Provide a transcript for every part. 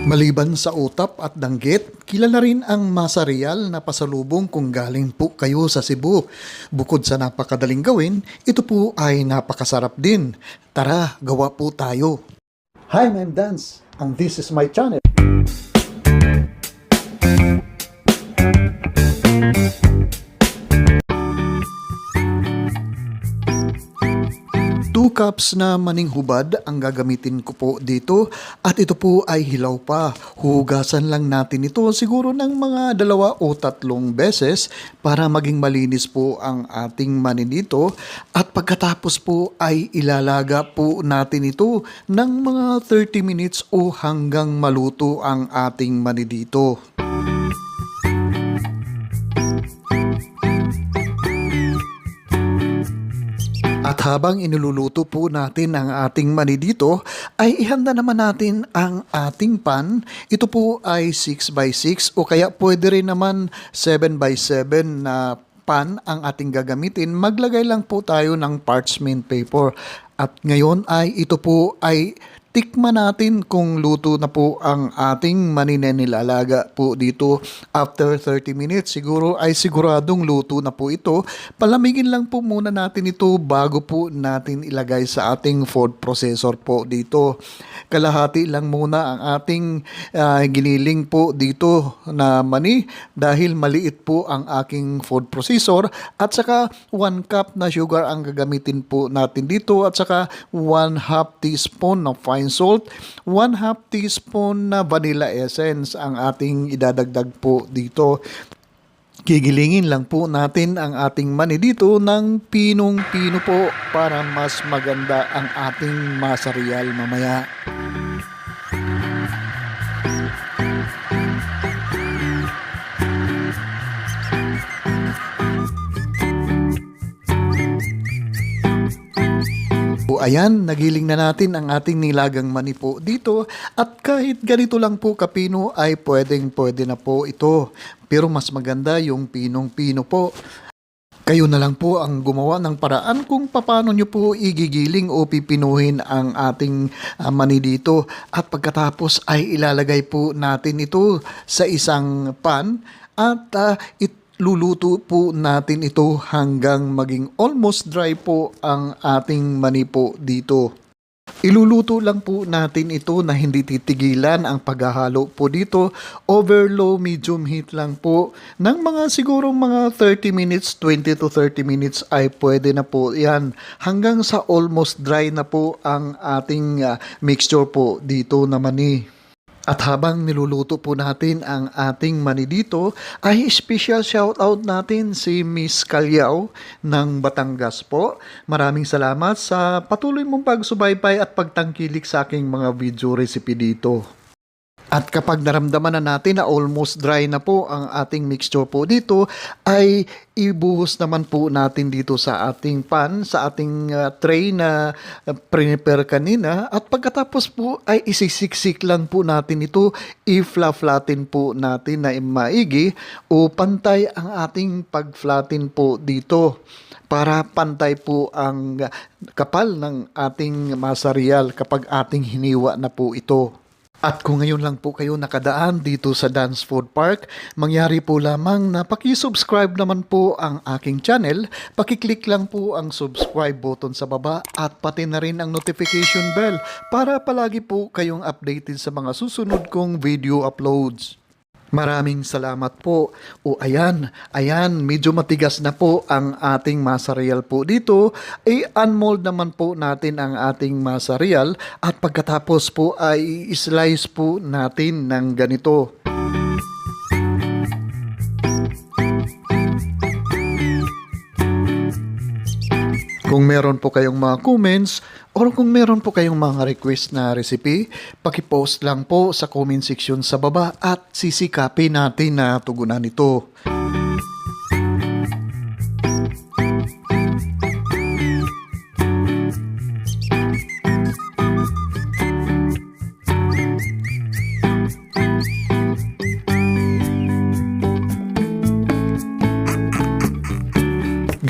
Maliban sa utap at danggit, kilala rin ang masarial na pasalubong kung galing po kayo sa Cebu. Bukod sa napakadaling gawin, ito po ay napakasarap din. Tara, gawa po tayo. Hi, I'm Dance, and this is my channel. 2 cups na maning hubad ang gagamitin ko po dito at ito po ay hilaw pa. Hugasan lang natin ito siguro ng mga 2 o 3 beses para maging malinis po ang ating mani dito at pagkatapos po ay ilalaga po natin ito ng mga 30 minutes o hanggang maluto ang ating mani dito. At habang inululuto po natin ang ating mani dito, ay ihanda naman natin ang ating pan. Ito po ay 6x6 o kaya pwede rin naman 7x7 na pan ang ating gagamitin. Maglagay lang po tayo ng parchment paper. At ngayon ay ito po ay tikman natin kung luto na po ang ating mani na nilalaga po dito after 30 minutes. Siguro ay siguradong luto na po ito. Palamigin lang po muna natin ito bago po natin ilagay sa ating food processor po dito. Kalahati lang muna ang ating giniling po dito na mani dahil maliit po ang aking food processor at saka 1 cup na sugar ang gagamitin po natin dito at saka 1/2 teaspoon ng fine salt, 1/2 teaspoon na vanilla essence ang ating idadagdag po dito. Gigilingin lang po natin ang ating mani dito ng pinong-pino po para mas maganda ang ating masarial mamaya. Ayan, nagiling na natin ang ating nilagang mani po dito at kahit ganito lang po kapino ay pwede na po ito. Pero mas maganda yung pinong-pino po. Kayo na lang po ang gumawa ng paraan kung paano nyo po igigiling o pipinuhin ang ating mani dito. At pagkatapos ay ilalagay po natin ito sa isang pan at luluto po natin ito hanggang maging almost dry po ang ating mani po dito. Iluluto lang po natin ito na hindi titigilan ang paghahalo po dito. Over low medium heat lang po. Ng mga siguro mga 30 minutes, 20 to 30 minutes ay pwede na po yan. Hanggang sa almost dry na po ang ating mixture po dito na mani. At habang niluluto po natin ang ating mani dito, ay special shoutout natin si Miss Calyao ng Batangas po. Maraming salamat sa patuloy mong pagsubaybay at pagtangkilik sa aking mga video recipe dito. At kapag naramdaman na natin na almost dry na po ang ating mixture po dito, ay ibuhos naman po natin dito sa ating pan, sa ating tray na prepare kanina. At pagkatapos po ay isisiksik lang po natin ito, i-flatten po natin na maigi o pantay ang ating pag-flatten po dito para pantay po ang kapal ng ating masarial kapag ating hiniwa na po ito. At kung ngayon lang po kayo nakadaan dito sa Dance Food Park, mangyari po lamang na paki-subscribe naman po ang aking channel. Paki-click lang po ang subscribe button sa baba at pati na rin ang notification bell para palagi po kayong updated sa mga susunod kong video uploads. Maraming salamat po. O ayan, medyo matigas na po ang ating masarial po dito. Unmold naman po natin ang ating masarial at pagkatapos po ay slice po natin ng ganito. Kung meron po kayong mga comments or kung meron po kayong mga request na recipe, paki-post lang po sa comment section sa baba at sisikapin natin na tugunan ito.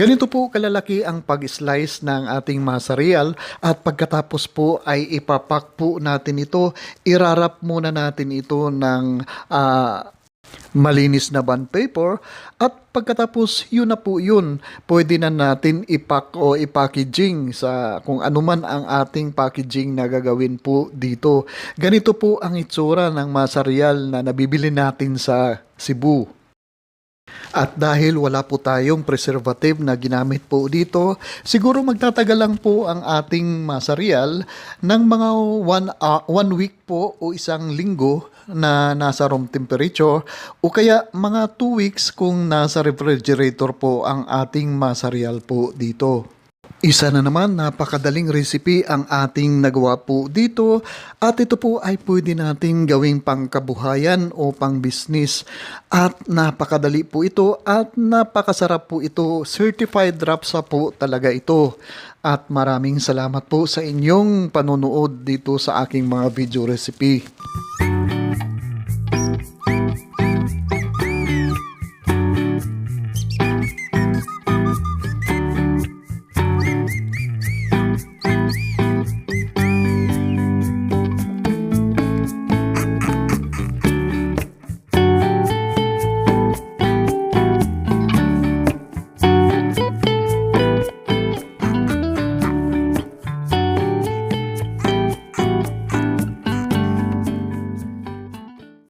Ganito po kalalaki ang pag-slice ng ating masarial at pagkatapos po ay ipapak po natin ito. Irarap muna natin ito ng malinis na bond paper at pagkatapos yun na po yun, pwede na natin ipak o i-packaging sa kung ano man ang ating packaging na gagawin po dito. Ganito po ang itsura ng masarial na nabibili natin sa Cebu. At dahil wala po tayong preservative na ginamit po dito, siguro magtatagal lang po ang ating masarial ng mga one week po o isang linggo na nasa room temperature o kaya mga 2 weeks kung nasa refrigerator po ang ating masarial po dito. Isa na naman, napakadaling recipe ang ating nagawa po dito at ito po ay pwede nating gawing pangkabuhayan o pang business at napakadali po ito at napakasarap po ito. Certified rapsa po talaga ito at maraming salamat po sa inyong panonood dito sa aking mga video recipe.